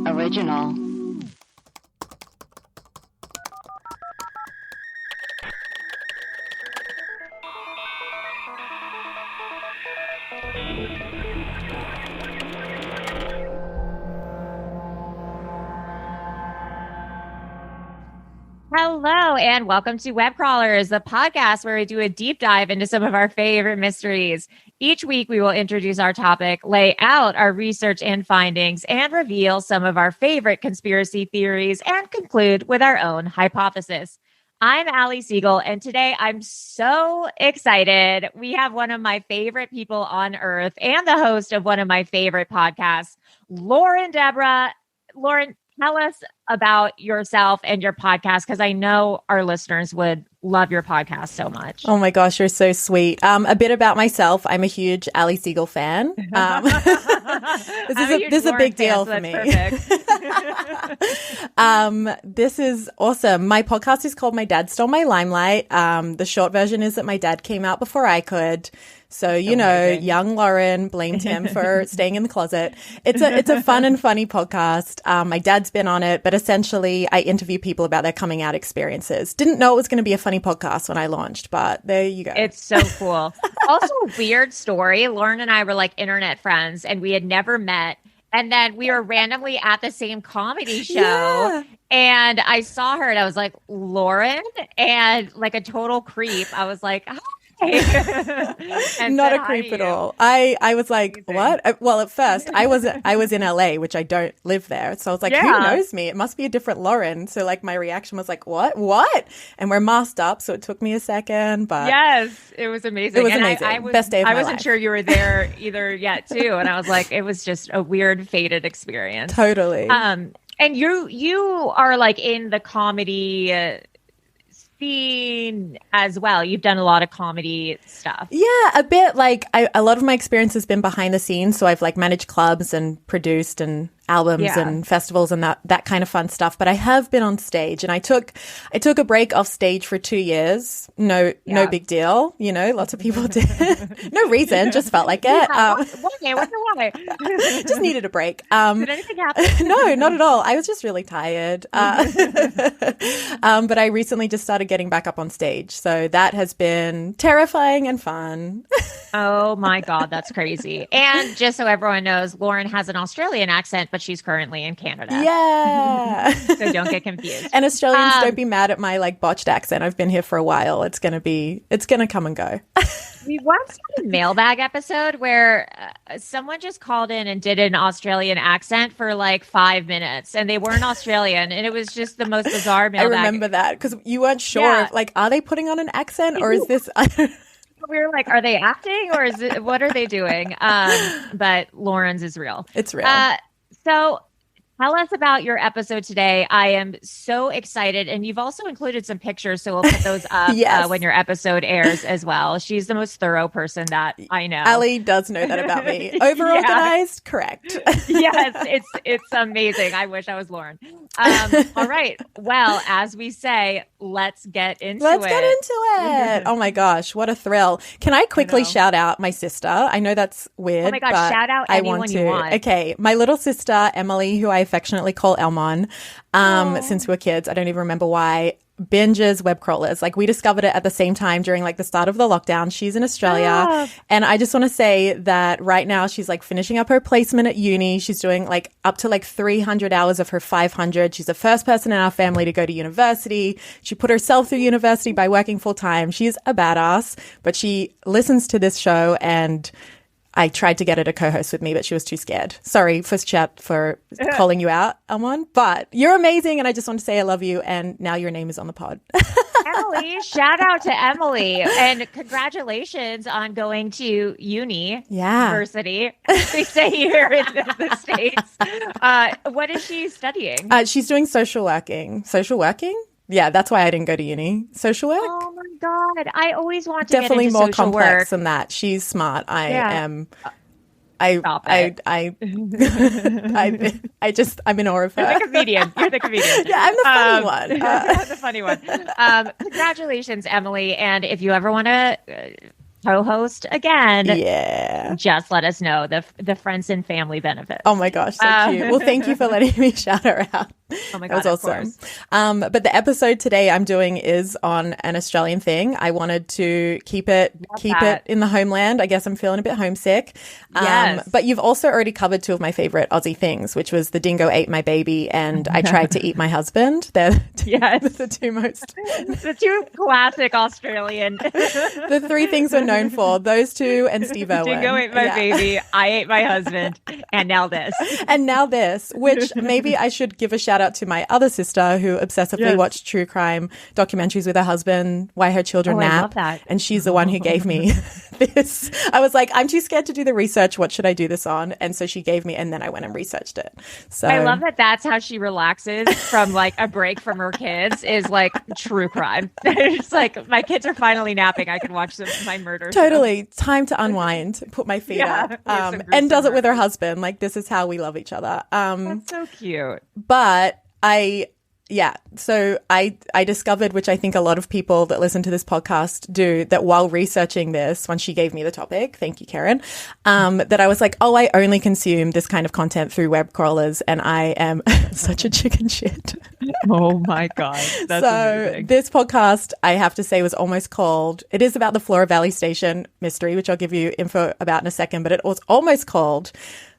Original. Hello, and welcome to Webcrawlers, the podcast where we do a deep dive into some of our favorite mysteries. Each week, we will introduce our topic, lay out our research and findings, and reveal some of our favorite conspiracy theories, and conclude with our own hypothesis. I'm Allie Siegel, and today I'm so excited. We have one of my favorite people on earth and the host of one of my favorite podcasts, Lauren Deborah. Lauren, tell us about yourself and your podcast, because I know our listeners would love your podcast so much. Oh my gosh, you're so sweet. A bit about myself. I'm a huge Allie Siegel fan. This is a big deal for me. This is awesome. My podcast is called My Dad Stole My Limelight. The short version is that my dad came out before I could. So, you know, young Lauren blamed him for staying in the closet. It's a fun and funny podcast. My dad's been on it, but essentially I interview people about their coming out experiences. Didn't know it was going to be a funny podcast when I launched, but there you go. It's so cool. Also, a weird story. Lauren and I were like internet friends and we had never met. And then we were randomly at the same comedy show. Yeah. And I saw her and I was like, Lauren? And like a total creep. I was like, hi. Not a creep at all. I was like, what? Well, at first I was in LA, which I don't live there. So I was like, who knows me? It must be a different Lauren. So like my reaction was like, what? And we're masked up. So it took me a second, but yes, it was amazing. It was amazing. Best day of my life. I wasn't sure you were there either yet too. And I was like, it was just a weird fated experience. Totally. And you are like in the comedy scene as well. You've done a lot of comedy stuff. Yeah, a bit. Like a lot of my experience has been behind the scenes. So I've like managed clubs and produced and albums and festivals and that kind of fun stuff. But I have been on stage, and I took a break off stage for 2 years. No big deal. You know, lots of people did. No reason, just felt like it. Why? Just needed a break. Did anything happen? No, not at all. I was just really tired. But I recently just started getting back up on stage. So that has been terrifying and fun. Oh my God, that's crazy. And just so everyone knows, Lauren has an Australian accent, but she's currently in Canada. Yeah. So don't get confused. And Australians, don't be mad at my like botched accent. I've been here for a while. It's going to come and go. We once had a mailbag episode where someone just called in and did an Australian accent for like 5 minutes, and they weren't Australian, and it was just the most bizarre mailbag. I remember that because you weren't sure if, like, are they putting on an accent or is this... We were like, are they acting or is it, what are they doing? But Lauren's is real. It's real. So tell us about your episode today. I am so excited. And you've also included some pictures, so we'll put those up when your episode airs as well. She's the most thorough person that I know. Allie does know that about me. Over-organized? Correct. Yes, it's amazing. I wish I was Lauren. All right. Well, as we say, let's get into it. Oh my gosh, what a thrill. Can I quickly shout out my sister? I know that's weird. Oh my gosh, shout out anyone you want. Okay, my little sister, Emily, who I affectionately call Elmon, since we were kids. I don't even remember why. Binges web crawlers. Like, we discovered it at the same time during like the start of the lockdown. She's in Australia. And I just want to say that right now she's like finishing up her placement at uni. She's doing like up to like 300 hours of her 500. She's the first person in our family to go to university. She put herself through university by working full time. She's a badass, but she listens to this show, and I tried to get her to co-host with me, but she was too scared. Sorry for calling you out, Elmon, but you're amazing. And I just want to say I love you. And now your name is on the pod. Emily, shout out to Emily, and congratulations on going to university. They say here in the States. What is she studying? She's doing social working. Social working? Yeah, that's why I didn't go to uni. Social work? Oh my God. I always want to definitely get into more social complex work. than that. She's smart. I'm in awe of her. You're the comedian. Yeah, I'm the funny one. You're the funny one. Congratulations, Emily. And if you ever want to co-host again, Yeah. just let us know the friends and family benefits. Oh my gosh, so cute. Well, thank you for letting me shout her out. Oh my God, that was awesome. But the episode today I'm doing is on an Australian thing. I wanted to keep it in the homeland. I guess I'm feeling a bit homesick. Yes. But you've also already covered two of my favorite Aussie things, which was the dingo ate my baby and I tried to eat my husband. They're the two most the two classic Australian. The three things we're known for, those two and Steve Irwin. Dingo ate my baby, I ate my husband, and now this. And now this, which maybe I should give a shout out to my other sister who obsessively watched true crime documentaries with her husband, Why Her Children Nap. I love that. And she's the one who gave me this. I was like, I'm too scared to do the research. What should I do this on? And so she gave me, and then I went and researched it. So I love that that's how she relaxes from like a break from her kids is like true crime. It's like, my kids are finally napping. I can watch my murder. Totally. Time to unwind, put my feet up. And does it with her husband. Like, this is how we love each other. That's so cute. But so I discovered, which I think a lot of people that listen to this podcast do, that while researching this, when she gave me the topic, thank you, Karen, that I was like, oh, I only consume this kind of content through web crawlers, and I am such a chicken shit. Oh my God. That's amazing. This podcast, I have to say, was almost called, it is about the Flora Valley Station mystery, which I'll give you info about in a second, but it was almost called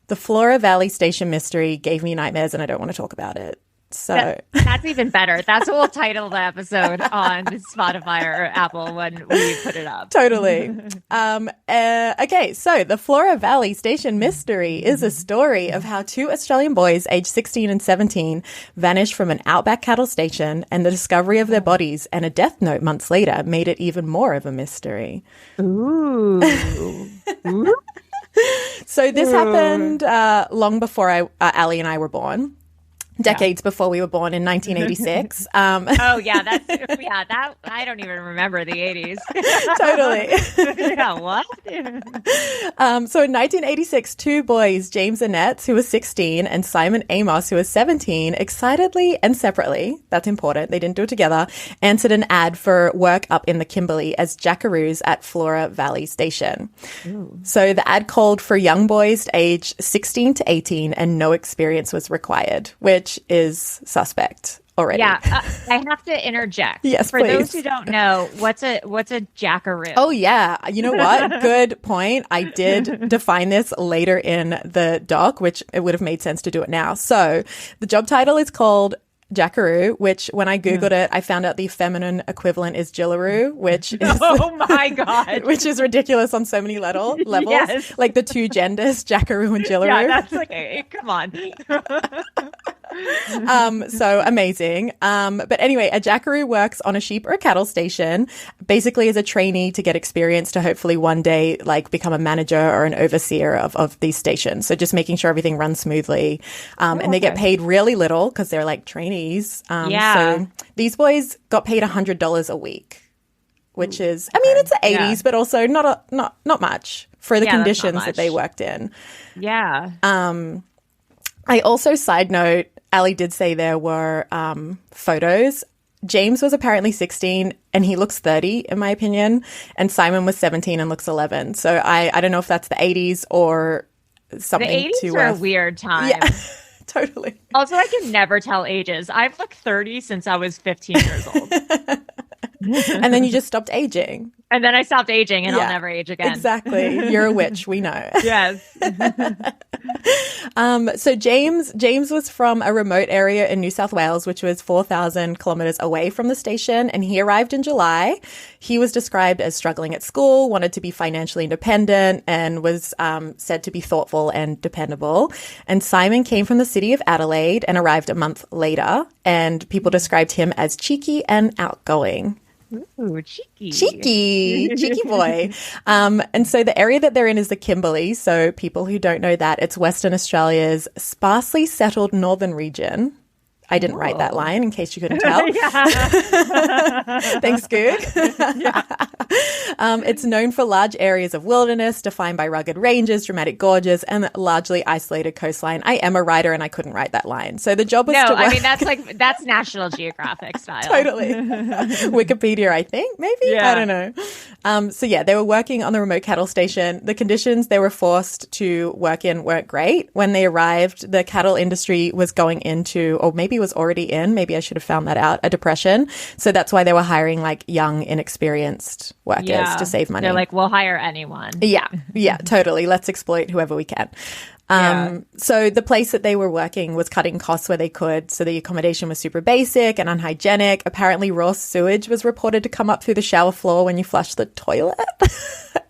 The Flora Valley Station Mystery Gave Me Nightmares and I Don't Want to Talk About It. So that's even better. That's what we'll title the episode on Spotify or Apple when we put it up. Totally. Okay, so the Flora Valley Station Mystery is a story of how two Australian boys aged 16 and 17 vanished from an outback cattle station, and the discovery of their bodies and a death note months later made it even more of a mystery. Ooh. So this happened long before Ali and I were born. Decades before we were born in 1986. Oh yeah, that I don't even remember the 80s. Totally. Yeah, what? So in 1986, two boys, James Annette, who was 16, and Simon Amos, who was 17, excitedly and separately, that's important, they didn't do it together, answered an ad for work up in the Kimberley as jackaroos at Flora Valley Station. Ooh. So the ad called for young boys aged 16 to 18 and no experience was required, which is suspect already. Yeah, I have to interject. Yes, for please. those who don't know, what's a jackaroo? Oh yeah, you know what? Good point. I did define this later in the doc, which it would have made sense to do it now. So the job title is called jackaroo, which when I Googled it, I found out the feminine equivalent is jillaroo, which is oh my God, which is ridiculous on so many levels. Yes. Like the two genders, jackaroo and jillaroo. Yeah, that's like, come on. So amazing. But anyway, a jackaroo works on a sheep or a cattle station, basically as a trainee to get experience to hopefully one day like become a manager or an overseer of these stations. So just making sure everything runs smoothly. And they get paid really little because they're like trainees. So these boys got paid $100 a week, which is, I mean, it's the 80s, but also not much for the conditions that they worked in. Yeah. I also, side note, Ali did say there were photos. James was apparently 16 and he looks 30 in my opinion. And Simon was 17 and looks 11. So I don't know if that's the 80s or something. The 80s are a weird time. Yeah, totally. Also, I can never tell ages. I've looked 30 since I was 15 years old. And then you just stopped aging. And then I stopped aging and I'll never age again. Exactly. You're a witch. We know. Yes. So James was from a remote area in New South Wales, which was 4,000 kilometers away from the station. And he arrived in July. He was described as struggling at school, wanted to be financially independent, and was said to be thoughtful and dependable. And Simon came from the city of Adelaide and arrived a month later. And people described him as cheeky and outgoing. Ooh, cheeky boy. And so the area that they're in is the Kimberley. So people who don't know that, it's Western Australia's sparsely settled northern region. I didn't write that line, in case you couldn't tell. Thanks, Goog. It's known for large areas of wilderness defined by rugged ranges, dramatic gorges, and largely isolated coastline. I am a writer and I couldn't write that line. So the job was to work. I mean, that's National Geographic style. Totally. Wikipedia, I think, maybe? Yeah. I don't know. So yeah, they were working on the remote cattle station. The conditions they were forced to work in weren't great. When they arrived, the cattle industry was going into, or maybe was already in, maybe I should have found that out, a depression. So that's why they were hiring like young, inexperienced workers to save money. They're like, we'll hire anyone. Yeah, totally. Let's exploit whoever we can. So the place that they were working was cutting costs where they could. So the accommodation was super basic and unhygienic. Apparently raw sewage was reported to come up through the shower floor when you flush the toilet.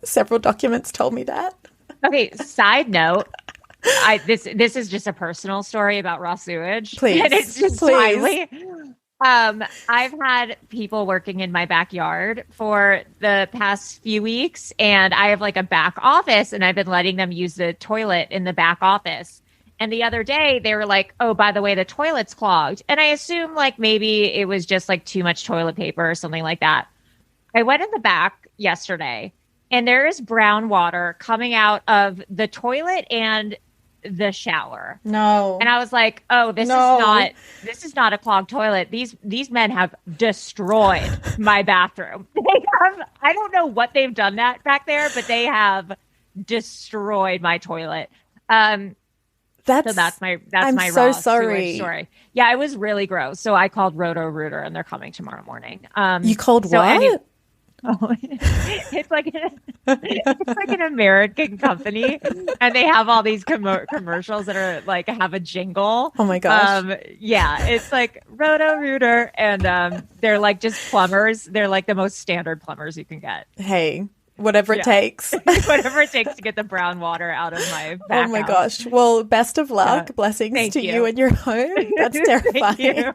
Several documents told me that. Okay, side note. This is just a personal story about raw sewage. Please. And it's just slightly. I've had people working in my backyard for the past few weeks, and I have like a back office, and I've been letting them use the toilet in the back office. And the other day they were like, oh, by the way, the toilet's clogged. And I assume like maybe it was just like too much toilet paper or something like that. I went in the back yesterday, and there is brown water coming out of the toilet and the shower. No. And I was like, oh, this is not a clogged toilet. These men have destroyed my bathroom. I don't know what they've done that back there, but they have destroyed my toilet. That's my so raw sorry. Story. Yeah, it was really gross. So I called Roto-Rooter, and they're coming tomorrow morning. You called what? It's like an American company, and they have all these commercials that are like have a jingle. Oh my gosh! Yeah, it's like Roto-Rooter, and they're like just plumbers. They're like the most standard plumbers you can get. Hey. Whatever it takes. Whatever it takes to get the brown water out of my back Oh my house. gosh. Well, best of luck. Blessings to you and your home. That's terrifying.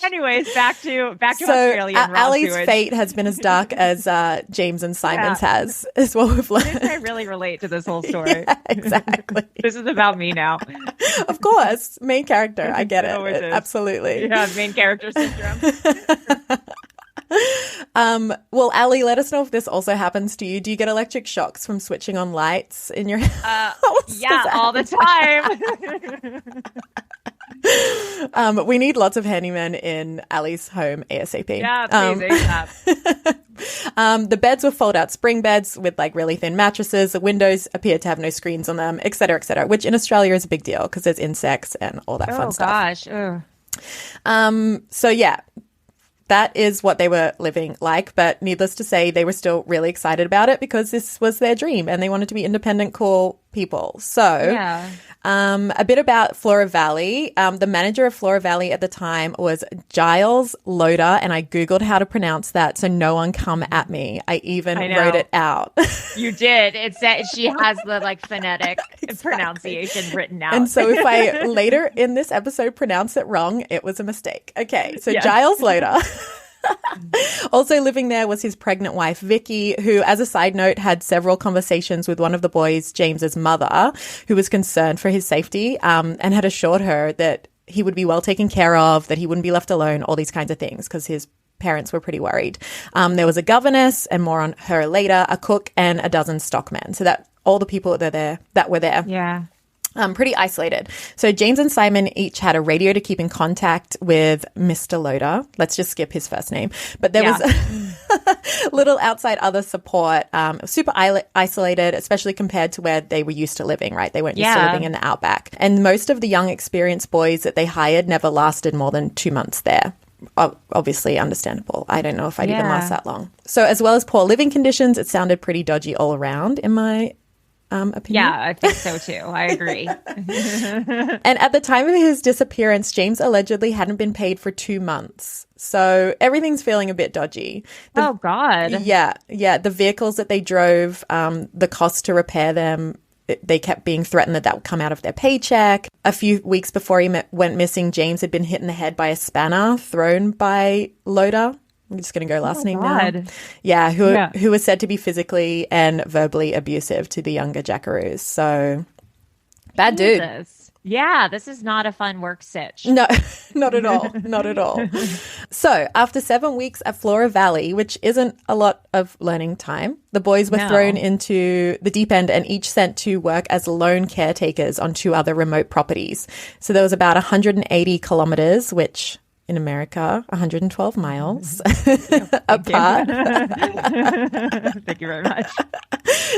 Anyways, back to Australian raw Ali's sewage. fate has been as dark as James and Simon's has, is what we've learned. I really relate to this whole story. Yeah, exactly. This is about me now. Of course. Main character. I get it. Always is. Absolutely. Yeah, main character syndrome. Well, Ali, let us know if this also happens to you. Do you get electric shocks from switching on lights in your house? Yeah, all the time. We need lots of handymen in Ali's home ASAP. Yeah, please, ASAP. The beds were fold-out spring beds with like really thin mattresses. The windows appear to have no screens on them, et cetera, which in Australia is a big deal because there's insects and all that fun stuff. Oh, gosh. So yeah. That is what they were living like, but needless to say, they were still really excited about it because this was their dream and they wanted to be independent, cool people. So a bit about Flora Valley. The manager of Flora Valley at the time was Giles Loader, and I Googled how to pronounce that, so no one come at me. I even wrote it out. You did. It said she has the like phonetic pronunciation written out. And so if I later in this episode pronounce it wrong, it was a mistake. Okay, so Giles Loader. Also living there was his pregnant wife, Vicky, who, as a side note, had several conversations with one of the boys, James's mother, who was concerned for his safety and had assured her that he would be well taken care of, that he wouldn't be left alone, all these kinds of things, because his parents were pretty worried. There was a governess, and more on her later, a cook, and a dozen stockmen. So that all the people that were there. Yeah. Pretty isolated. So James and Simon each had a radio to keep in contact with Mr. Loader. Let's just skip his first name. But there was little outside other support, super isolated, especially compared to where they were used to living, right? They weren't used to living in the outback. And most of the young, experienced boys that they hired never lasted more than 2 months there. Obviously understandable. I don't know if I'd even last that long. So as well as poor living conditions, it sounded pretty dodgy all around in my opinion. Yeah, I think so too. I agree. And at the time of his disappearance, James allegedly hadn't been paid for 2 months. So everything's feeling a bit dodgy. Oh, God. Yeah. The vehicles that they drove, the cost to repair them, they kept being threatened that would come out of their paycheck. A few weeks before he went missing, James had been hit in the head by a spanner thrown by Loader. I'm just going to go last name now. Yeah, who was said to be physically and verbally abusive to the younger jackaroos. So, bad dude. Yeah, this is not a fun work sitch. No, not at all. Not at all. So after 7 weeks at Flora Valley, which isn't a lot of learning time, the boys were thrown into the deep end and each sent to work as lone caretakers on 2 other remote properties. So there was about 180 kilometers, which in America, 112 miles apart. Thank you very much.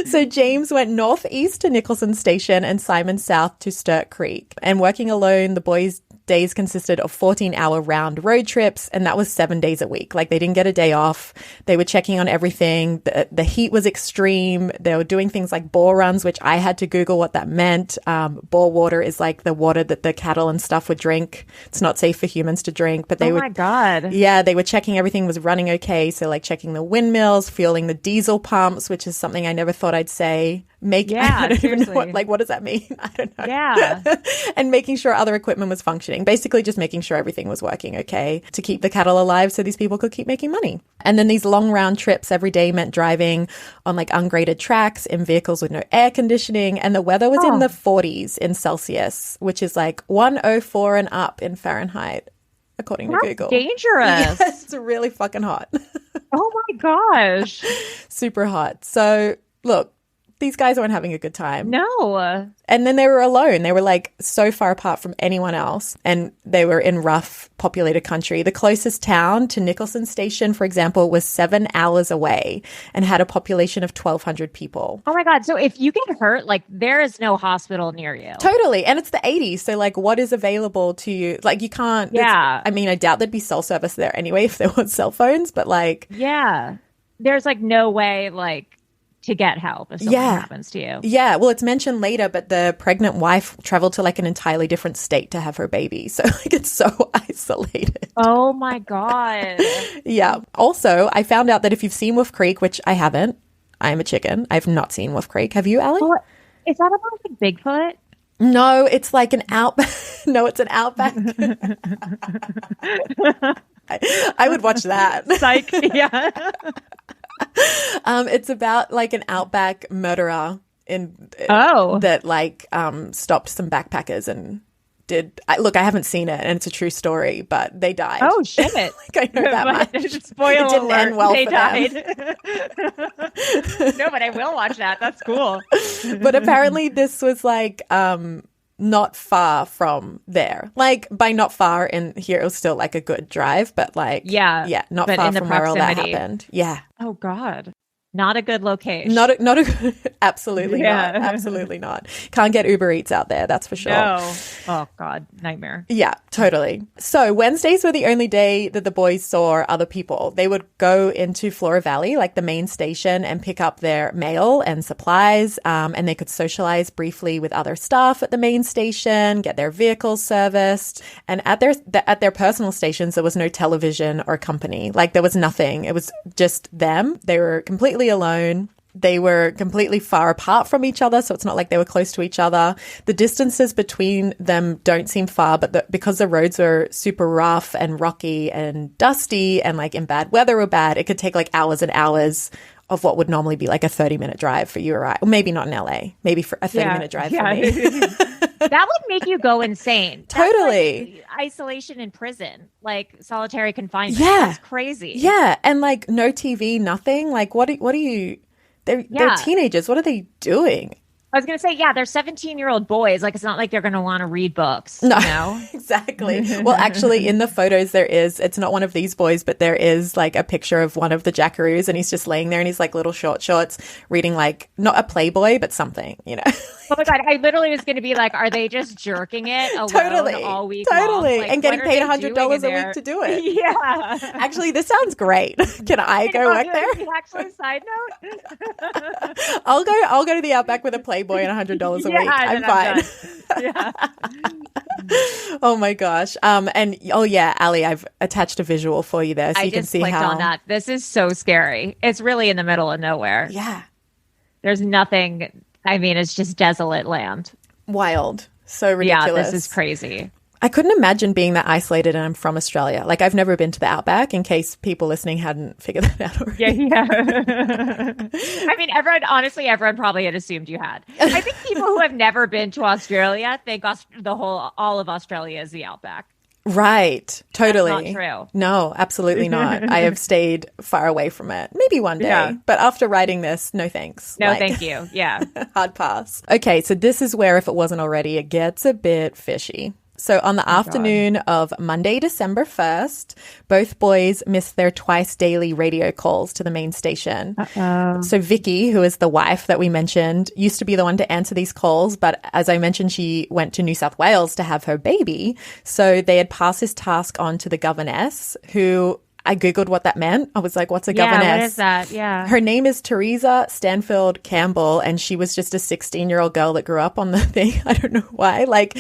So James went northeast to Nicholson Station and Simon south to Sturt Creek. And working alone, the boys' days consisted of 14-hour round road trips, and that was 7 days a week. Like, they didn't get a day off. They were checking on everything. The heat was extreme. They were doing things like bore runs, which I had to Google what that meant. Bore water is like the water that the cattle and stuff would drink. It's not safe for humans to drink, but they my God. Yeah, they were checking everything was running okay. So like checking the windmills, fueling the diesel pumps, which is something I never thought I'd say. I don't even know what does that mean? I don't know. Yeah. And making sure other equipment was functioning. Basically just making sure everything was working okay to keep the cattle alive so these people could keep making money. And then these long round trips every day meant driving on like ungraded tracks in vehicles with no air conditioning. And the weather was in the 40s in Celsius, which is like 104 and up in Fahrenheit, according to Google. Dangerous. Yeah, it's really fucking hot. Oh my gosh. Super hot. So look, these guys weren't having a good time. No. And then they were alone. They were like so far apart from anyone else. And they were in rough populated country. The closest town to Nicholson Station, for example, was 7 hours away and had a population of 1,200 people. Oh my God. So if you get hurt, like there is no hospital near you. Totally. And it's the 80s. So like what is available to you? Like you can't. Yeah. I mean, I doubt there'd be cell service there anyway if there was cell phones, but like. Yeah. There's like no way like to get help if something happens to you. Yeah, well, it's mentioned later, but the pregnant wife traveled to like an entirely different state to have her baby. So like it's so isolated. Oh my God. Yeah. Also, I found out that if you've seen Wolf Creek, which I haven't, I'm a chicken. I've not seen Wolf Creek. Have you, Allie? Well, is that about like Bigfoot? No, it's like an No, it's an outback. I would watch that. Psych. Yeah. It's about like an outback murderer that like stopped some backpackers and look, I haven't seen it and it's a true story, but they died. Oh shit. Like I know that much. Spoiler it didn't alert, end well they for died. them. No, but I will watch that. That's cool. But apparently this was like not far from there. Like by not far in here, it was still like a good drive, but like not far from where all that happened. Yeah. Oh God. Not a good location. Not a absolutely not. Absolutely not. Can't get Uber Eats out there, that's for sure. No. Oh God, nightmare. Yeah, totally. So Wednesdays were the only day that the boys saw other people. They would go into Flora Valley, like the main station, and pick up their mail and supplies, and they could socialize briefly with other staff at the main station, get their vehicles serviced. And at their personal stations, there was no television or company. Like there was nothing. It was just them. They were completely alone. They were completely far apart from each other, so it's not like they were close to each other. The distances between them don't seem far, but because the roads were super rough and rocky and dusty and like in bad weather or bad, it could take like hours and hours of what would normally be like a 30-minute drive for you or I. Or maybe not in LA, maybe for a 30-minute drive for me. That would make you go insane. Totally. Like isolation in prison, like solitary confinement. Yeah. That's crazy. Yeah. And like no TV, nothing. Like what are you, they're teenagers. What are they doing? I was going to say, they're 17-year-old boys. Like, it's not like they're going to want to read books. No, you know? Exactly. Well, actually, in the photos, it's not one of these boys, but there is like a picture of one of the jackaroos and he's just laying there in his like little short shorts reading like, not a Playboy, but something, you know? Oh my God. I literally was going to be like, are they just jerking it alone all week long? Like, and getting paid $100 a week to do it. Yeah. Actually, this sounds great. Can I go work there? Actually, side note. I'll go to the Outback with a Playboy and $100 a week. I'm fine. Yeah. Oh my gosh. And Ali, I've attached a visual for you there so you can see how. I just clicked on that. This is so scary. It's really in the middle of nowhere. Yeah. There's nothing. I mean, it's just desolate land. Wild. So ridiculous. Yeah, this is crazy. I couldn't imagine being that isolated, and I'm from Australia. Like, I've never been to the outback, in case people listening hadn't figured that out already. Yeah. I mean, everyone probably had assumed you had. I think people who have never been to Australia think all of Australia is the outback. Right. Totally. That's not true. No, absolutely not. I have stayed far away from it. Maybe one day. But after writing this, no thanks. No, thank you. Yeah. Hard pass. Okay, so this is where, if it wasn't already, it gets a bit fishy. So on the afternoon of Monday, December 1st, both boys missed their twice daily radio calls to the main station. So Vicky, who is the wife that we mentioned, used to be the one to answer these calls. But as I mentioned, she went to New South Wales to have her baby. So they had passed this task on to the governess, who I Googled what that meant. I was like, what's a governess? Yeah, what is that? Yeah. Her name is Teresa Stanfield Campbell, and she was just a 16-year-old girl that grew up on the thing. I don't know why. Like,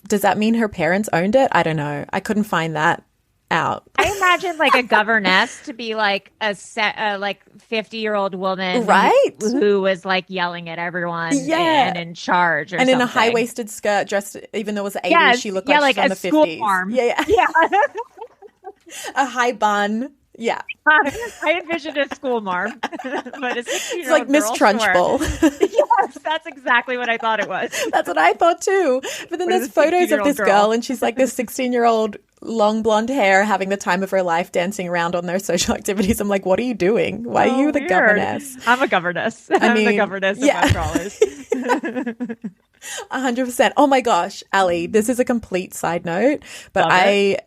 does that mean her parents owned it? I don't know. I couldn't find that out. I imagine like a governess to be like a 50-year-old woman, right? Who was like yelling at everyone, and in charge, and in a high-waisted skirt, dressed, even though it was the 80s, she looked like she's on the 50s. School farm. Yeah. A high bun. Yeah. I envisioned a school marm, but a 16-year-old It's like Miss Trunchbull. Yes, that's exactly what I thought it was. That's what I thought too. But then there's photos of this girl, and she's like this 16-year-old, long blonde hair, having the time of her life, dancing around on their social activities. I'm like, what are you doing? Why are you the governess? I'm a governess. I'm the governess of Webcrawlers. 100%. Oh my gosh, Ali, this is a complete side note, but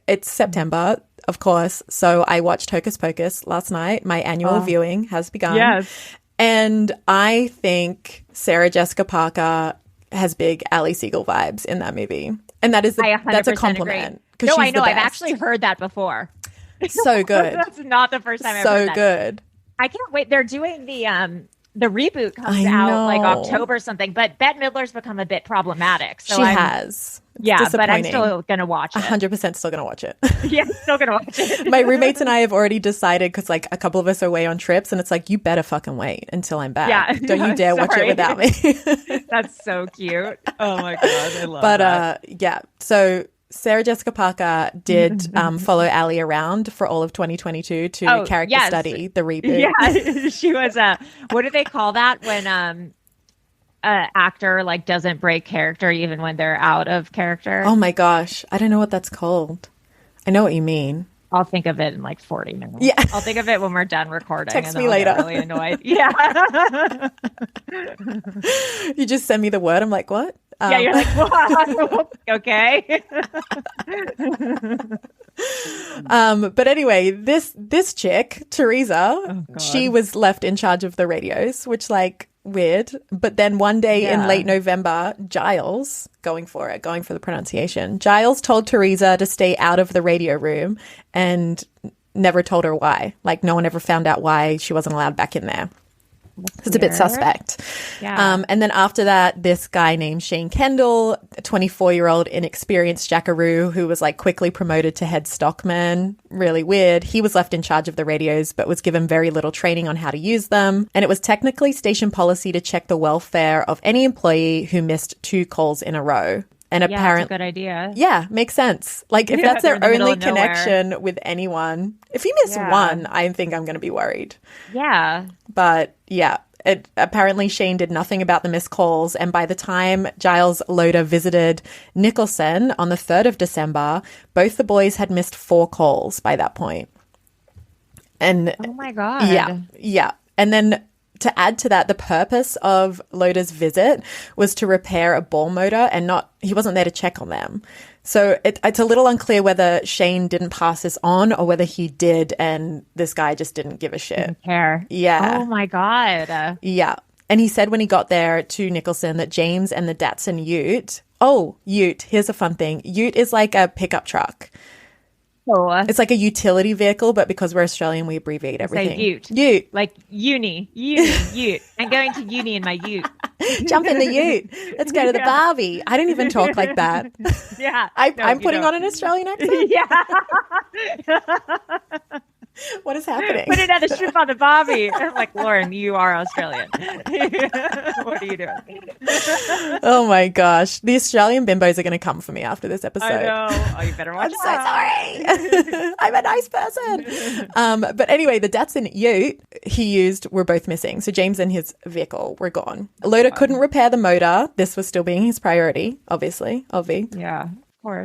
it's September, of course, so I watched Hocus Pocus last night. My annual viewing has begun. Yes. And I think Sarah Jessica Parker has big Ali Siegel vibes in that movie. And that's a compliment. No, I know. I've actually heard that before. So good. That's not the first time I've heard that. So good. I can't wait. They're doing the reboot comes out like October something, but Bette Midler's become a bit problematic. So she has. Yeah, but I'm still going to watch it. 100% still going to watch it. Yeah, still going to watch it. My roommates and I have already decided, because like a couple of us are away on trips, and it's like, you better fucking wait until I'm back. Yeah. Don't you dare watch it without me. That's so cute. Oh my God, I love that. Yeah, so Sarah Jessica Parker did follow Ali around for all of 2022 to character study the reboot. Yeah, she was what do they call that when actor like doesn't break character even when they're out of character? Oh my gosh, I don't know what that's called. I know what you mean. I'll think of it in like 40 minutes. Yeah, I'll think of it when we're done recording. Text me later. Get really annoyed. Yeah. You just send me the word. I'm like, what? Yeah, you're like, what? Okay. But anyway, this chick, Teresa, she was left in charge of the radios, which like weird. But then one day in late November, Giles, going for the pronunciation, Giles told Teresa to stay out of the radio room and never told her why. Like, no one ever found out why she wasn't allowed back in there. It's a bit suspect. Yeah. And then after that, this guy named Shane Kendall, a 24-year-old inexperienced jackaroo who was like quickly promoted to head stockman. Really weird. He was left in charge of the radios, but was given very little training on how to use them. And it was technically station policy to check the welfare of any employee who missed 2 calls in a row. And apparently, that's a good idea. Yeah, makes sense. Like, if that's their only connection with anyone, if you miss one, I think I'm going to be worried. Yeah. But yeah, apparently Shane did nothing about the missed calls. And by the time Giles Loader visited Nicholson on the 3rd of December, both the boys had missed 4 calls by that point. And oh my God. Yeah. And then to add to that, the purpose of Loader's visit was to repair a ball motor, and he wasn't there to check on them. So it's a little unclear whether Shane didn't pass this on or whether he did and this guy just didn't give a shit. Didn't care. Yeah. Oh my God. Yeah. And he said when he got there to Nicholson that James and the Datsun Ute. Oh, Ute. Here's a fun thing. Ute is like a pickup truck. Oh. It's like a utility vehicle, but because we're Australian, we abbreviate everything. Ute. Ute. Like ute. I'm going to uni in my ute. Jump in the ute. Let's go to the Barbie. I don't even talk like that. Yeah. I'm putting on an Australian accent. Yeah. What is happening? Put another shrimp on the bobby. I'm like, Lauren, you are Australian. What are you doing? Oh my gosh. The Australian bimbos are going to come for me after this episode. I know. Oh, you better watch I'm so sorry. I'm a nice person. But anyway, the Datsun ute he used were both missing. So James and his vehicle were gone. Loader couldn't repair the motor. This was still being his priority, obviously. Yeah.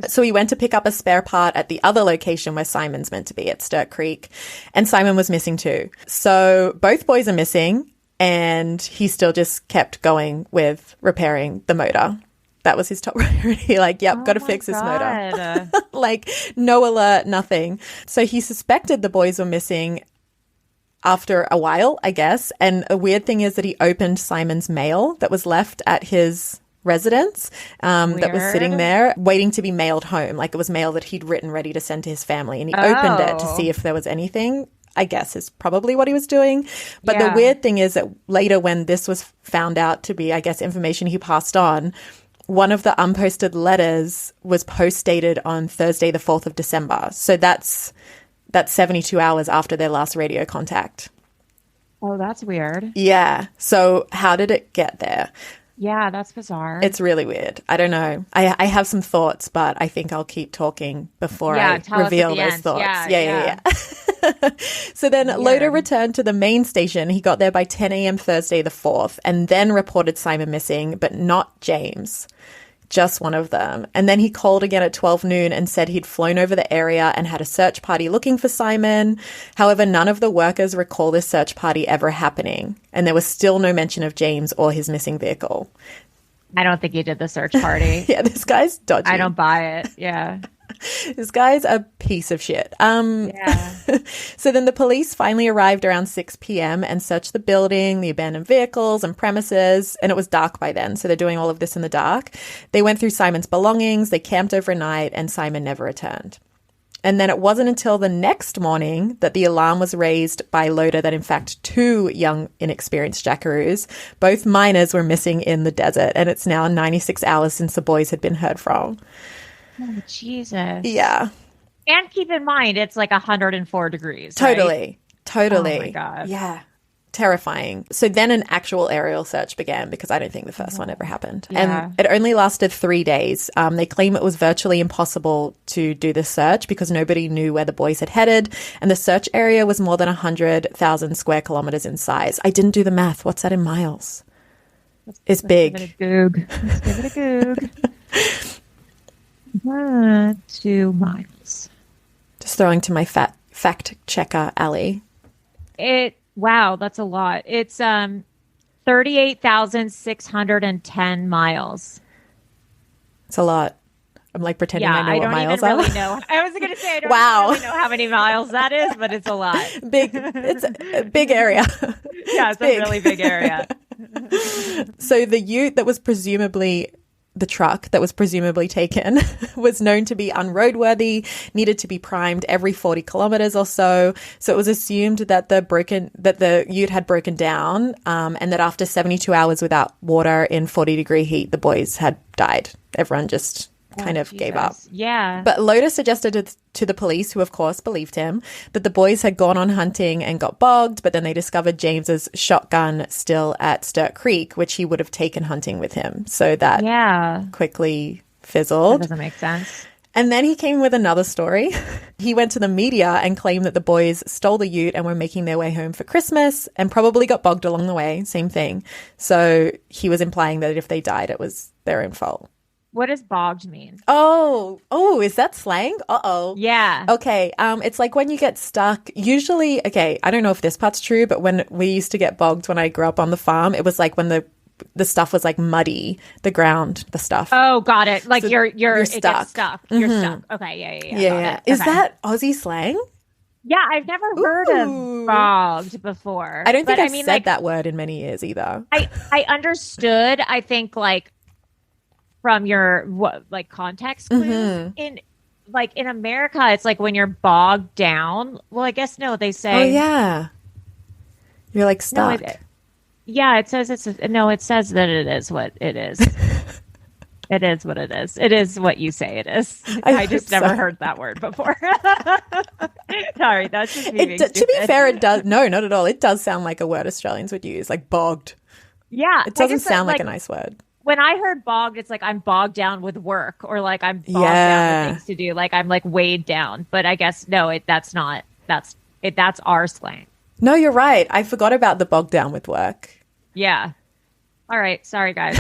So he went to pick up a spare part at the other location where Simon's meant to be, at Sturt Creek, and Simon was missing too. So both boys are missing, and he still just kept going with repairing the motor. That was his top priority. Like, yep, got to fix this motor. Like, no alert, nothing. So he suspected the boys were missing after a while, I guess. And a weird thing is that he opened Simon's mail that was left at his residence that was sitting there waiting to be mailed home. Like, it was mail that he'd written ready to send to his family, and he opened it to see if there was anything, I guess is probably what he was doing. But the weird thing is that later, when this was found out to be, I guess, information he passed on, one of the unposted letters was post dated on Thursday the 4th of December. So that's 72 hours after their last radio contact. Oh, that's weird. Yeah. So how did it get there? Yeah, that's bizarre. It's really weird. I don't know. I have some thoughts, but I think I'll keep talking before I reveal those thoughts. Yeah. So then Loader returned to the main station. He got there by 10 a.m. Thursday the 4th and then reported Simon missing, but not James. Just one of them. And then he called again at 12 noon and said he'd flown over the area and had a search party looking for Simon. However, none of the workers recall this search party ever happening. And there was still no mention of James or his missing vehicle. I don't think he did the search party. Yeah, this guy's dodgy. I don't buy it. Yeah. This guy's a piece of shit. So then the police finally arrived around 6 p.m. and searched the building, the abandoned vehicles and premises, and it was dark by then. So they're doing all of this in the dark. They went through Simon's belongings, they camped overnight, and Simon never returned. And then it wasn't until the next morning that the alarm was raised by Loader that, in fact, 2 young, inexperienced jackaroos, both minors, were missing in the desert. And it's now 96 hours since the boys had been heard from. Oh, Jesus. Yeah. And keep in mind, it's like 104 degrees. Totally. Right? Oh, my God. Yeah. Terrifying. So then an actual aerial search began, because I don't think the first one ever happened. Yeah. And it only lasted 3 days. They claim it was virtually impossible to do this search because nobody knew where the boys had headed. And the search area was more than 100,000 square kilometers in size. I didn't do the math. What's that in miles? It's big. Let's give it a goog. 2 miles. Just throwing to my fact checker, Allie. Wow, that's a lot. It's 38,610 miles. It's a lot. I'm like pretending I know what miles are. I don't even really know. I was going to say I don't really know how many miles that is, but it's a lot. It's a big area. Yeah, it's a really big area. So the ute that was presumably the truck that was presumably taken was known to be unroadworthy, needed to be primed every 40 kilometers or so. So it was assumed that the ute had broken down, and that after 72 hours without water in 40-degree heat, the boys had died. Everyone just kind of gave up. Yeah. But Loader suggested to the police, who of course believed him, that the boys had gone on hunting and got bogged, but then they discovered James's shotgun still at Sturt Creek, which he would have taken hunting with him. So that quickly fizzled. That doesn't make sense. And then he came with another story. He went to the media and claimed that the boys stole the ute and were making their way home for Christmas and probably got bogged along the way. Same thing. So he was implying that if they died, it was their own fault. What does bogged mean? Oh, is that slang? Uh-oh. Yeah. Okay. It's like when you get stuck, usually, okay, I don't know if this part's true, but when we used to get bogged when I grew up on the farm, it was like when the stuff was like muddy, the ground, the stuff. Oh, got it. Like so you're it stuck. Gets stuck. You're stuck. Okay. Yeah. Yeah. Is that Aussie slang? Yeah, I've never heard of bogged before. I don't think I've said that word in many years either. I understood, I think, like, from your context clues. In America, it's like when you're bogged down. Well, I guess no, they say. Oh yeah, you're like stuck. No, it says it says that it is what it is. It is what it is. It is what you say it is. I just never heard that word before. Sorry, that's just me being to be fair, it does. No, not at all. It does sound like a word Australians would use, like bogged. Yeah. It doesn't sound like a nice word. When I heard bogged, it's like I'm bogged down with work, or like I'm bogged down with things to do. Like I'm like weighed down. But I guess no, that's not. That's our slang. No, you're right. I forgot about the bogged down with work. Yeah. All right. Sorry, guys.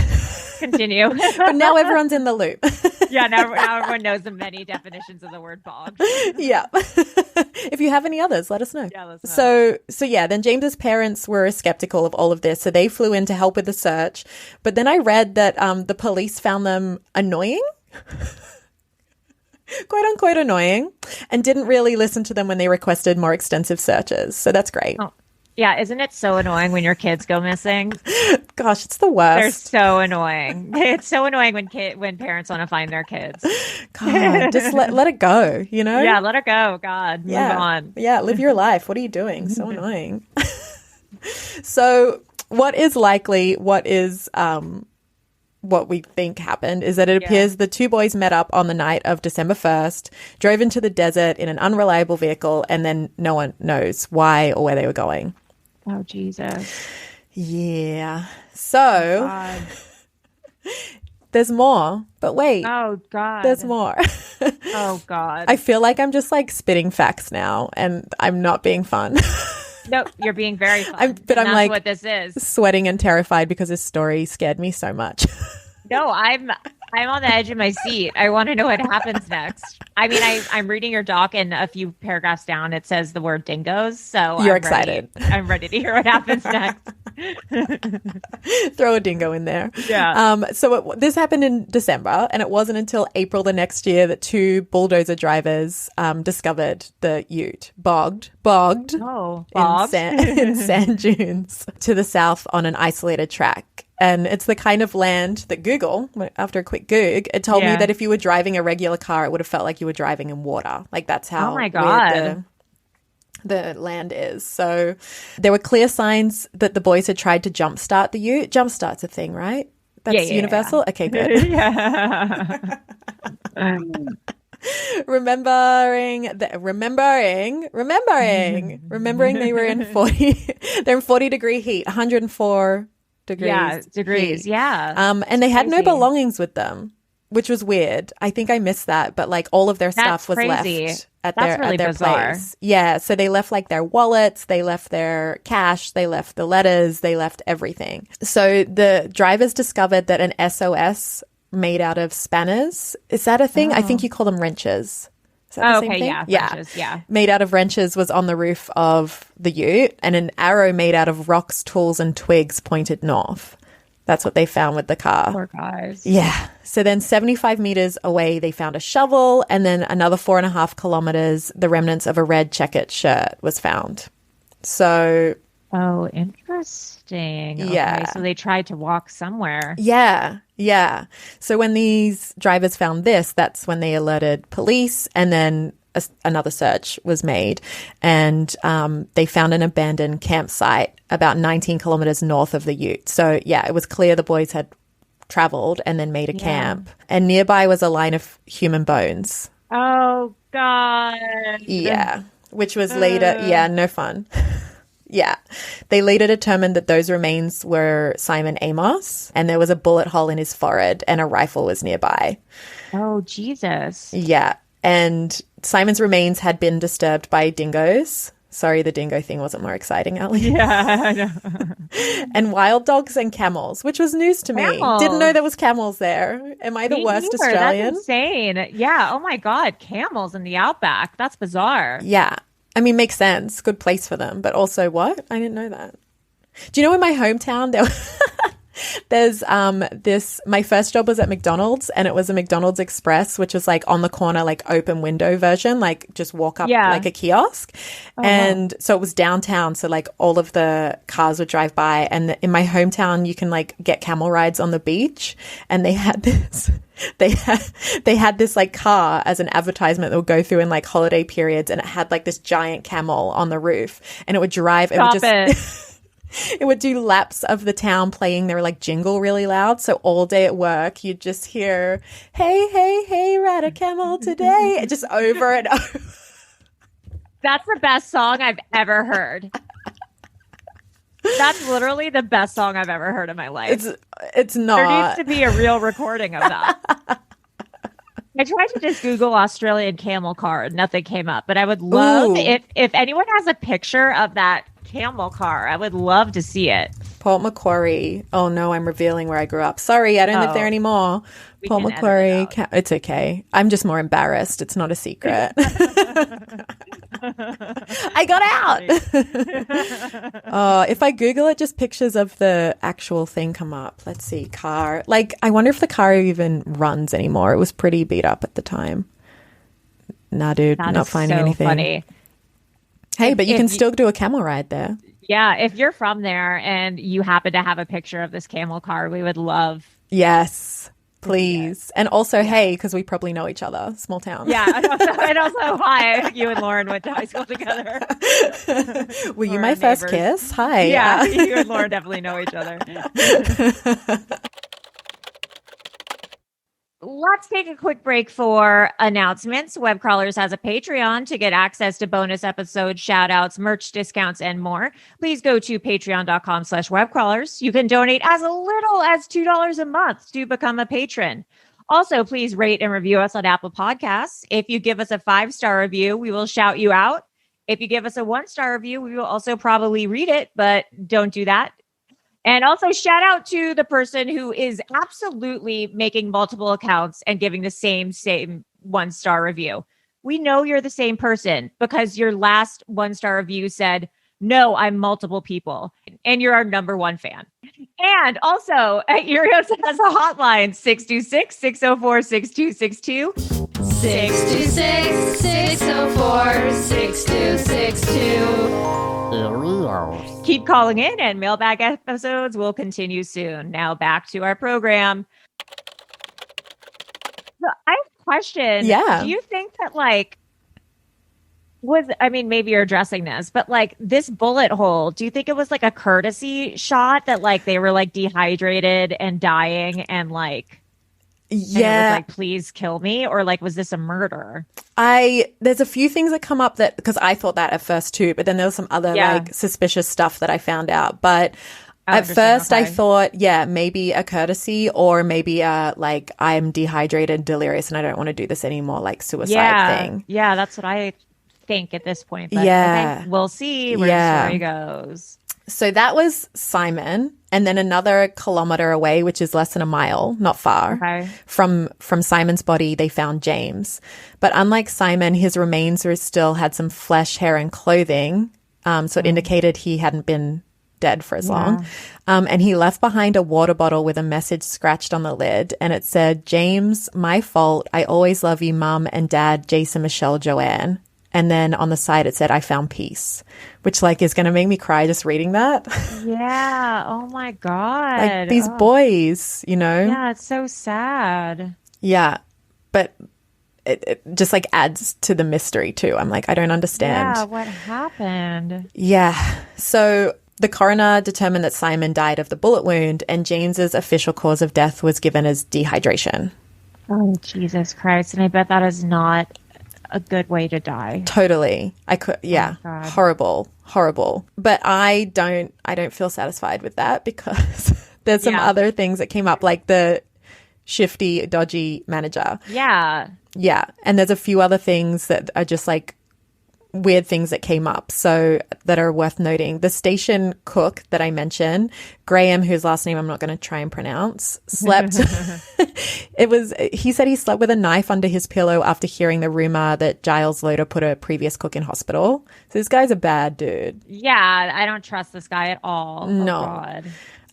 Continue. But now everyone's in the loop. Yeah, now everyone knows the many definitions of the word bogged. Yeah. If you have any others, let us know. Yeah, let us know. So yeah, then James's parents were skeptical of all of this, so they flew in to help with the search. But then I read that the police found them annoying. Quote unquote annoying, and didn't really listen to them when they requested more extensive searches. So that's great. Oh. Yeah, isn't it so annoying when your kids go missing? Gosh, it's the worst. They're so annoying. It's so annoying when parents want to find their kids. God, just let it go, you know? Yeah, let it go. God, move on. Yeah, live your life. What are you doing? So annoying. So what is likely, what we think happened is that it appears the two boys met up on the night of December 1st, drove into the desert in an unreliable vehicle, and then no one knows why or where they were going. Oh, Jesus. Yeah. So there's more, but wait. Oh, God. There's more. Oh, God. I feel like I'm just like spitting facts now, and I'm not being fun. No, you're being very fun. I'm that's like what this is. Sweating and terrified because this story scared me so much. No, I'm on the edge of my seat. I want to know what happens next. I mean, I'm reading your doc, and a few paragraphs down, it says the word dingoes. So you're excited. I'm ready to hear what happens next. Throw a dingo in there. Yeah. So this happened in December, and it wasn't until April the next year that two bulldozer drivers discovered the ute bogged in sand dunes to the south on an isolated track. And it's the kind of land that Google, after a quick Goog, it told me that if you were driving a regular car, it would have felt like you were driving in water. Like that's how weird the land is. So there were clear signs that the boys had tried to jumpstart the ute. Jumpstart's a thing, right? That's universal? Yeah. Okay, good. Yeah. Remembering they were in 40-degree heat, 104 degrees. Yeah. And they had no belongings with them, which was weird. I think I missed that, but like all of their stuff was left at their place. Yeah, so they left like their wallets, they left their cash, they left the letters, they left everything. So the drivers discovered that an SOS made out of spanners, is that a thing? I think you call them wrenches. Is that the same thing? Wrenches, made out of wrenches was on the roof of the ute, and an arrow made out of rocks, tools, and twigs pointed north. That's what they found with the car. Poor guys. Yeah. So then 75 meters away, they found a shovel, and then another 4.5 kilometers, the remnants of a red checkered shirt was found. So... Oh, interesting. Yeah. Okay, so they tried to walk somewhere. Yeah. So when these drivers found this, that's when they alerted police, and then another search was made, and they found an abandoned campsite about 19 kilometers north of the ute. So yeah, it was clear the boys had traveled and then made a camp, and nearby was a line of human bones. Oh, God. Yeah, which was later, no fun. Yeah. They later determined that those remains were Simon Amos, and there was a bullet hole in his forehead and a rifle was nearby. Oh, Jesus. Yeah. And Simon's remains had been disturbed by dingoes. Sorry, the dingo thing wasn't more exciting, Ali. Yeah, I know. And wild dogs and camels, which was news to me. Didn't know there was camels there. Am I the worst neither. Australian? That's insane. Yeah. Oh, my God. Camels in the outback. That's bizarre. Yeah. I mean, makes sense. Good place for them. But also what? I didn't know that. Do you know in my hometown there's my first job was at McDonald's, and it was a McDonald's Express, which was like on the corner, like open window version, like just walk up like a kiosk. And so it was downtown. So like all of the cars would drive by, and in my hometown, you can like get camel rides on the beach. And they had this, they had this like car as an advertisement that would go through in like holiday periods. And it had like this giant camel on the roof, and it would drive. It would do laps of the town playing their like jingle really loud. So all day at work, you'd just hear, hey, hey, hey, ride a camel today. Just over and over. That's the best song I've ever heard. That's literally the best song I've ever heard in my life. It's not. There needs to be a real recording of that. I tried to just Google Australian camel car and nothing came up. But I would love if anyone has a picture of that camel car, I would love to see it. Port Macquarie. Oh no, I'm revealing where I grew up. Sorry, I don't live there anymore. Port Macquarie. It's okay. I'm just more embarrassed. It's not a secret. I got out. If I Google it, just pictures of the actual thing come up. Let's see. Car. Like, I wonder if the car even runs anymore. It was pretty beat up at the time. Nah, dude. Not finding anything. Funny. Hey, but you can still do a camel ride there. Yeah, if you're from there and you happen to have a picture of this camel car, we would love. Yes, please. And also, hey, because we probably know each other. Small town. Yeah, and also, hi, you and Lauren went to high school together. Were you my first kiss? Hi. Yeah, you and Lauren definitely know each other. Let's take a quick break for announcements. Web Crawlers has a Patreon to get access to bonus episodes, shout outs, merch discounts, and more. Please go to patreon.com/webcrawlers. You can donate as little as $2 a month to become a patron. Also, please rate and review us on Apple Podcasts. If you give us a 5-star review, we will shout you out. If you give us a 1-star review, we will also probably read it, but don't do that. And also shout out to the person who is absolutely making multiple accounts and giving the same 1-star review. We know you're the same person because your last 1-star review said, no, I'm multiple people. And you're our number one fan. And also, Urios has a hotline, 626-604-6262. 626-604-6262. Keep calling in and mailbag episodes will continue soon. Now back to our program. So I have a question. Yeah. Do you think that maybe you're addressing this, but this bullet hole, do you think it was like a courtesy shot that they were dehydrated and dying and yeah, and it was please kill me, or was this a murder? There's a few things that come up that, because I thought that at first too, but then there was some other suspicious stuff that I found out. But at first I thought, maybe a courtesy, or maybe I'm dehydrated, delirious, and I don't want to do this anymore, suicide thing. Yeah, that's what I think at this point. But I think we'll see where the story goes. So that was Simon. And then another kilometer away, which is less than a mile, not far, from Simon's body, they found James. But unlike Simon, his remains still had some flesh, hair, and clothing. So it indicated he hadn't been dead for as long. And he left behind a water bottle with a message scratched on the lid. And it said, James, my fault. I always love you, Mum and Dad, Jason, Michelle, Joanne. And then on the side, it said, I found peace, which is going to make me cry just reading that. Yeah. Oh my God. These boys, Yeah. It's so sad. Yeah. But it just adds to the mystery too. I'm I don't understand. Yeah. What happened? Yeah. So the coroner determined that Simon died of the bullet wound, and James's official cause of death was given as dehydration. Oh, Jesus Christ. And I bet that is not a good way to die. Totally. Horrible. But I don't feel satisfied with that, because there's some other things that came up, like the shifty, dodgy manager. Yeah. Yeah. And there's a few other things that are just weird things that came up, so that are worth noting. The station cook that I mentioned, Graham, whose last name I'm not going to try and pronounce, slept. He said he slept with a knife under his pillow after hearing the rumor that Giles Loader put a previous cook in hospital. So this guy's a bad dude. Yeah, I don't trust this guy at all. No. Oh, God.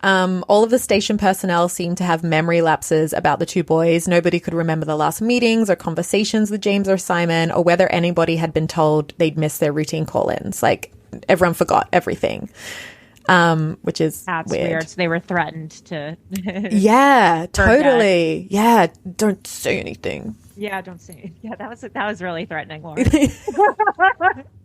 All of the station personnel seemed to have memory lapses about the two boys. Nobody could remember the last meetings or conversations with James or Simon, or whether anybody had been told they'd missed their routine call-ins. Everyone forgot everything, which is weird. So they were threatened to. Yeah, totally. Yeah, don't say anything. Yeah, don't say. Yeah, that was really threatening, Lauren.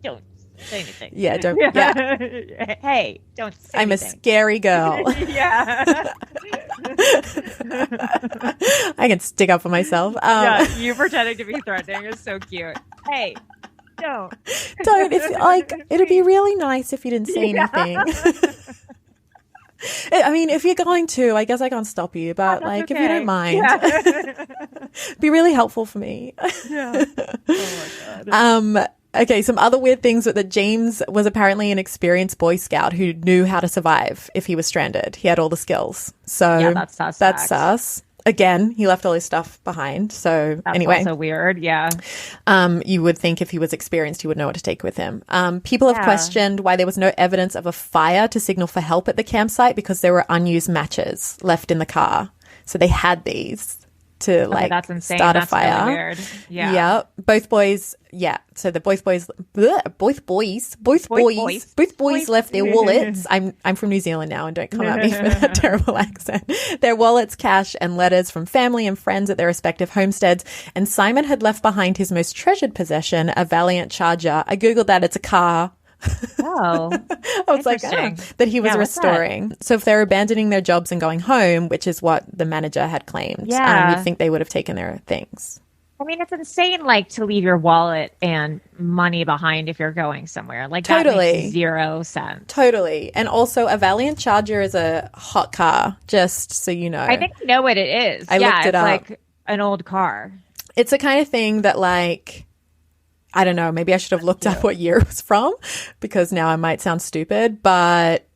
Don't say anything. Yeah, don't. Yeah. Hey, don't say I'm anything. a scary girl. Yeah. I can stick up for myself. Yeah, you pretending to be threatening is so cute. Hey, don't. Don't. If like, it'd be really nice if you didn't say anything. I mean, if you're going to, I guess I can't stop you, but like, okay. if you don't mind, be really helpful for me. Yeah. Oh my God. Okay, some other weird things were that James was apparently an experienced Boy Scout who knew how to survive if he was stranded. He had all the skills. So yeah, that's sus. That's sus. Again, he left all his stuff behind. So That's anyway, also weird. Yeah. you would think if he was experienced, he would know what to take with him. People have questioned why there was no evidence of a fire to signal for help at the campsite because there were unused matches left in the car. So they had these to like that's insane. start That's a fire. really weird. Yeah. Yeah. Both boys. Yeah. So the both boys left their wallets. I'm from New Zealand now, and don't come at me for that terrible accent. Their wallets, cash, and letters from family and friends at their respective homesteads. And Simon had left behind his most treasured possession, a Valiant Charger. I googled that. It's a car. Oh, I was like, that he was restoring. So if they're abandoning their jobs and going home, which is what the manager had claimed, you'd think they would have taken their things. I mean, it's insane, like, to leave your wallet and money behind if you're going somewhere. Like, that makes 0 sense. Totally. And also, a Valiant Charger is a hot car, just so you know. I think I know what it is. I looked it up. It's like an old car. It's the kind of thing that, like, I don't know, maybe I should have looked up what year it was from, because now I might sound stupid, but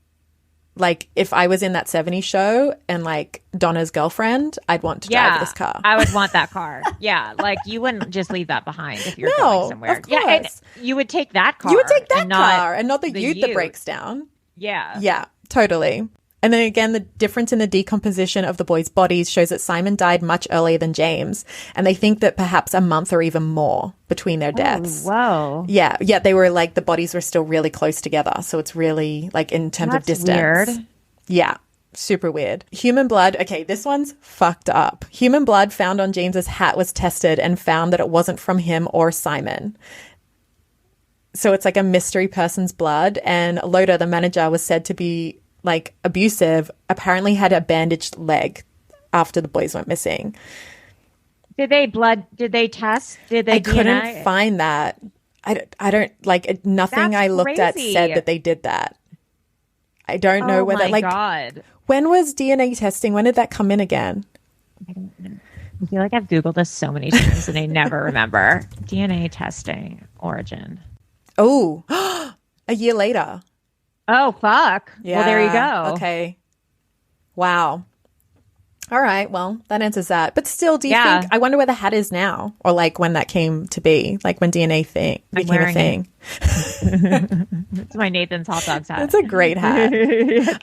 like if I was in that 70s show and like Donna's girlfriend, I'd want to drive this car. I would want that car. Yeah. Like you wouldn't just leave that behind if you're No, going somewhere. of course. Yeah. And you would take that car. You would take that and car and not the the ute that breaks down. Yeah. Yeah, totally. And then again, the difference in the decomposition of the boys' bodies shows that Simon died much earlier than James. And they think that perhaps a month or even more between their deaths. Oh, whoa. Yeah. Yeah. They were like, the bodies were still really close together. So it's really like in terms of distance. Weird. Yeah. Super weird. Human blood. Okay. This one's fucked up. Human blood found on James's hat was tested and found that it wasn't from him or Simon. So it's like a mystery person's blood. And Loda, the manager, was said to be like abusive, apparently had a bandaged leg after the boys went missing. Did they test? Did they I DNA? couldn't find that. I don't like nothing. That's I looked at crazy. said that they did that. I don't know whether my like God. When was DNA testing? When did that come in again? I don't know. I feel like I've Googled this so many times and I never remember. DNA testing origin. Oh, a year later. Oh, fuck. Yeah. Well, there you go. Okay. Wow. All right. Well, that answers that. But still, do you think, I wonder where the hat is now, or like when that came to be, like when DNA became a thing. It's my Nathan's hot dogs hat. That's a great hat.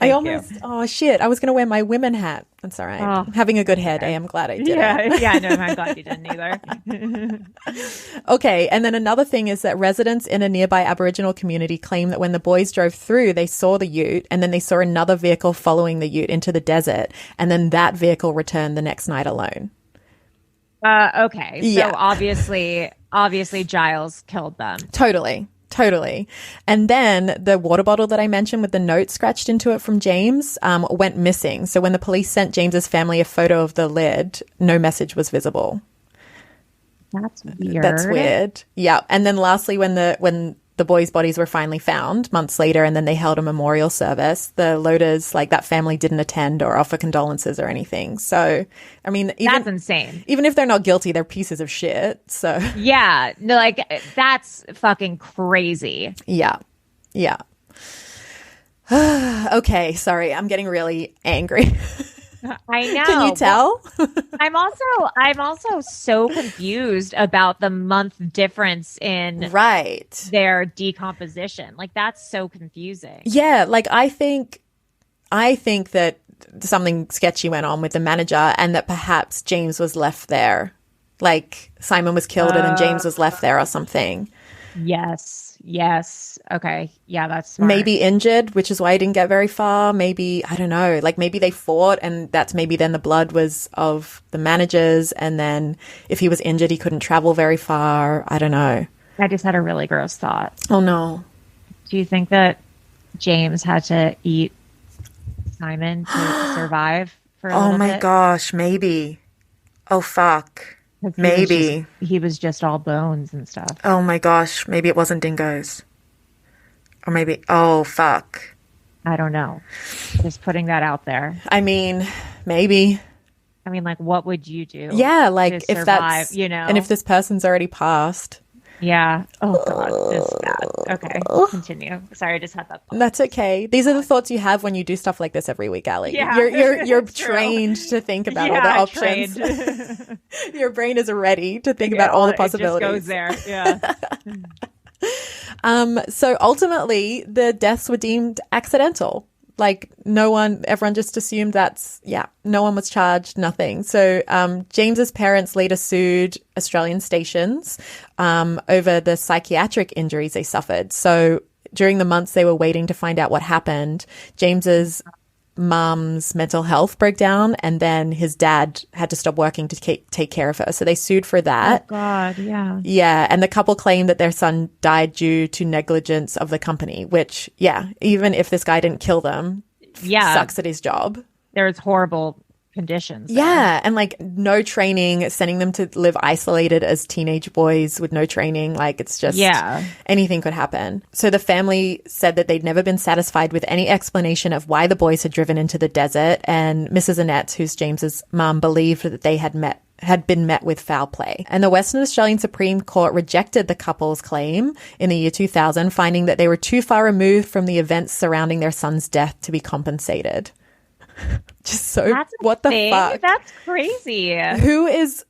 I almost, you. oh shit, I was going to wear my women hat. That's all right. Oh, having a good head. I'm glad I did it. Yeah, no, I'm glad you didn't either. Okay, and then another thing is that residents in a nearby Aboriginal community claim that when the boys drove through, they saw the ute, and then they saw another vehicle following the ute into the desert, and then that vehicle returned the next night alone. Okay, so Yeah. obviously Giles killed them. Totally. And then the water bottle that I mentioned with the note scratched into it from James went missing. So when the police sent James's family a photo of the lid, no message was visible. That's weird. That's weird. Yeah. And then lastly, when the boys' bodies were finally found months later and then they held a memorial service, the Loaders, like that family didn't attend or offer condolences or anything. So, I mean, that's insane. Even if they're not guilty, they're pieces of shit. So, yeah, no, like that's fucking crazy. Yeah. Okay. Sorry. I'm getting really angry. I know. Can you tell? I'm also so confused about the month difference in their decomposition. Like that's so confusing. Yeah, like I think that something sketchy went on with the manager and that perhaps James was left there. Like Simon was killed and then James was left there or something. Yes. Okay. Yeah, that's smart. Maybe injured, which is why he didn't get very far. Maybe, I don't know, like maybe they fought and that's maybe then the blood was of the managers. And then if he was injured, he couldn't travel very far. I don't know. I just had a really gross thought. Oh, no. Do you think that James had to eat Simon to survive for a little Oh my bit? gosh, maybe. Oh fuck. 'Cause Maybe. he was just all bones and stuff. Oh my gosh, maybe it wasn't dingoes. Or maybe, oh fuck. I don't know. Just putting that out there. I mean, maybe. I mean, like, what would you do? Yeah, like to if survive, that's, you know, and if this person's already passed. yeah. Oh God, this is bad. Okay, continue. Sorry, I just had that thought. That's okay. These are the thoughts you have when you do stuff like this every week, Allie. Yeah, you're it's true. trained to think about all Yeah, the options. trained. Your brain is ready to think about all the It just possibilities. goes there. Yeah. So ultimately, the deaths were deemed accidental. Like everyone just assumed no one was charged, nothing. So James's parents later sued Australian stations over the psychiatric injuries they suffered. So during the months they were waiting to find out what happened, James's mum's mental health broke down, and then his dad had to stop working to take care of her. So they sued for that. Oh God, yeah. Yeah, and the couple claimed that their son died due to negligence of the company, which, even if this guy didn't kill them, sucks at his job. There's horrible conditions. Yeah, and like no training, sending them to live isolated as teenage boys with no training, like it's just anything could happen. So the family said that they'd never been satisfied with any explanation of why the boys had driven into the desert, and Mrs. Annette, who's James's mum, believed that they had been met with foul play. And the Western Australian Supreme Court rejected the couple's claim in the year 2000, finding that they were too far removed from the events surrounding their son's death to be compensated. Just so, what the fuck? That's crazy. Who is,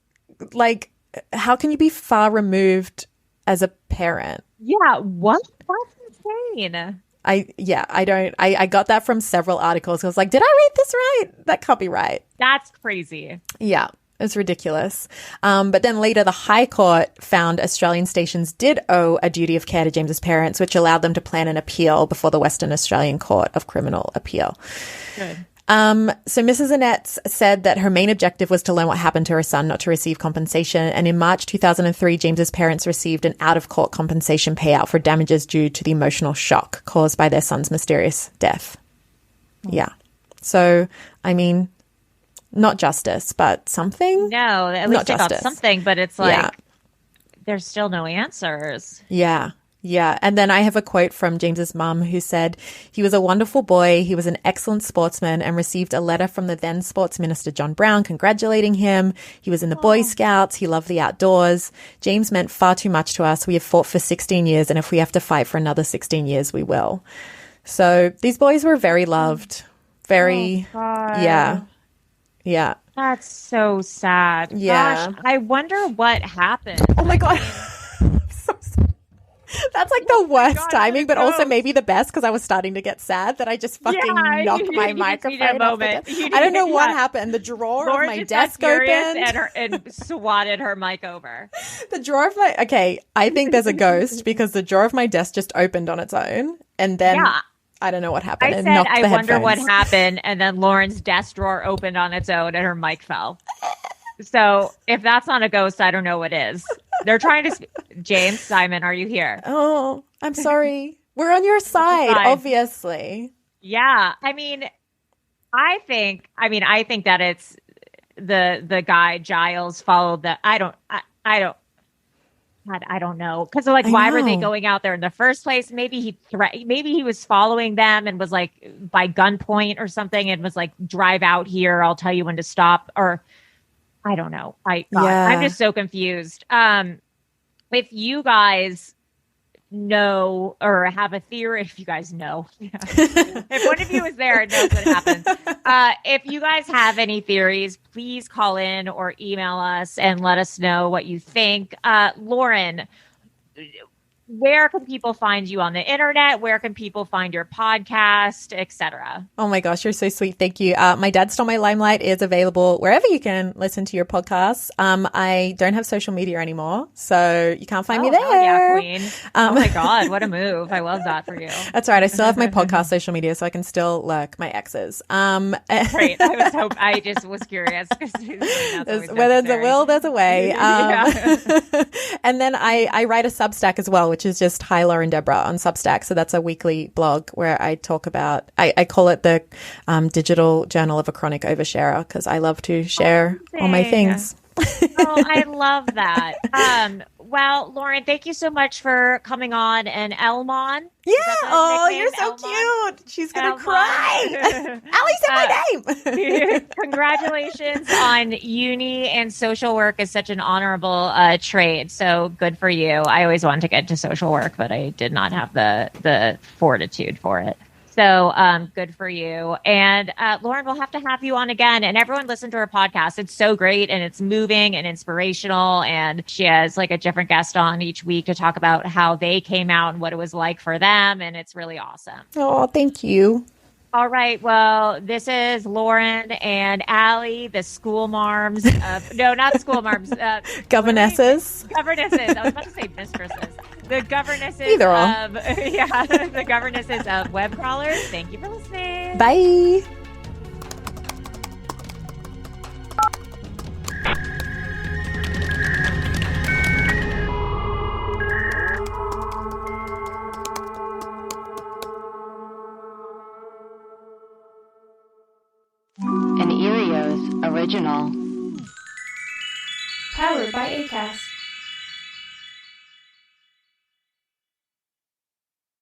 like, how can you be far removed as a parent? Yeah, what? That's insane. I got that from several articles. I was like, did I read this right? That can't be right. That's crazy. Yeah. It's ridiculous. But then later, the High Court found Australian stations did owe a duty of care to James's parents, which allowed them to plan an appeal before the Western Australian Court of Criminal Appeal. Good. So Mrs. Annette said that her main objective was to learn what happened to her son, not to receive compensation. And in March 2003, James's parents received an out-of-court compensation payout for damages due to the emotional shock caused by their son's mysterious death. Yeah. So, I mean, not justice, but something. No, at least they got something, but it's like there's still no answers. Yeah. Yeah. And then I have a quote from James's mum who said, "He was a wonderful boy. He was an excellent sportsman and received a letter from the then sports minister, John Brown, congratulating him. He was in the Boy Scouts. He loved the outdoors. James meant far too much to us. We have fought for 16 years. And if we have to fight for another 16 years, we will." So these boys were very loved. Very, yeah. That's so sad. Yeah. Gosh, I wonder what happened. Oh my God. I'm so sorry. That's like the worst timing, but also maybe the best, because I was starting to get sad that I just fucking knocked my microphone off. I don't know what happened. The drawer of my desk opened and swatted her mic over. The drawer of my I think there's a ghost because the drawer of my desk just opened on its own, and then I don't know what happened. I said, I wonder what happened, and then Lauren's desk drawer opened on its own and her mic fell. So if that's not a ghost, I don't know what is. They're trying to James, Simon, are you here? Oh, I'm sorry. We're on your side, obviously. Yeah. I mean, I think that it's the guy Giles followed the I don't know, because why were they going out there in the first place? Maybe he was following them and was like by gunpoint or something, and was like, drive out here, I'll tell you when to stop, or I don't know. I'm just so confused. If you guys know or have a theory, if you guys know, if one of you is there and knows what happened, if you guys have any theories, please call in or email us and let us know what you think. Lauren, where can people find you on the internet? Where can people find your podcast, etc.? Oh my gosh, you're so sweet. Thank you. My Dad Stole My Limelight is available wherever you can listen to your podcasts. I don't have social media anymore, so you can't find me there. Oh, yeah, queen. Oh my God, what a move. I love that for you. That's right. I still have my podcast social media, so I can still lurk my exes. Great. I just was curious. Where there's a will, there's a way. And then I write a Substack as well, which is just Hi Lauren Deborah on Substack. So that's a weekly blog where I talk about, I call it the digital journal of a chronic oversharer because I love to share all my things. Oh, I love that. Well, Lauren, thank you so much for coming on. And Elmon. Yeah. Oh, you're so Elmon? cute. She's going to cry. Ali said my name. Congratulations on uni, and social work is such an honorable trade. So good for you. I always wanted to get into social work, but I did not have the fortitude for it. So good for you. And Lauren, we'll have to have you on again. And everyone listen to her podcast. It's so great and it's moving and inspirational. And she has like a different guest on each week to talk about how they came out and what it was like for them. And it's really awesome. Oh, thank you. All right. Well, this is Lauren and Allie, the school marms. No, not school marms. Governesses. Governesses. I was about to say mistresses. The governesses Either of the governesses of web crawlers. Thank you for listening. Bye. An Erios original. Powered by Acast.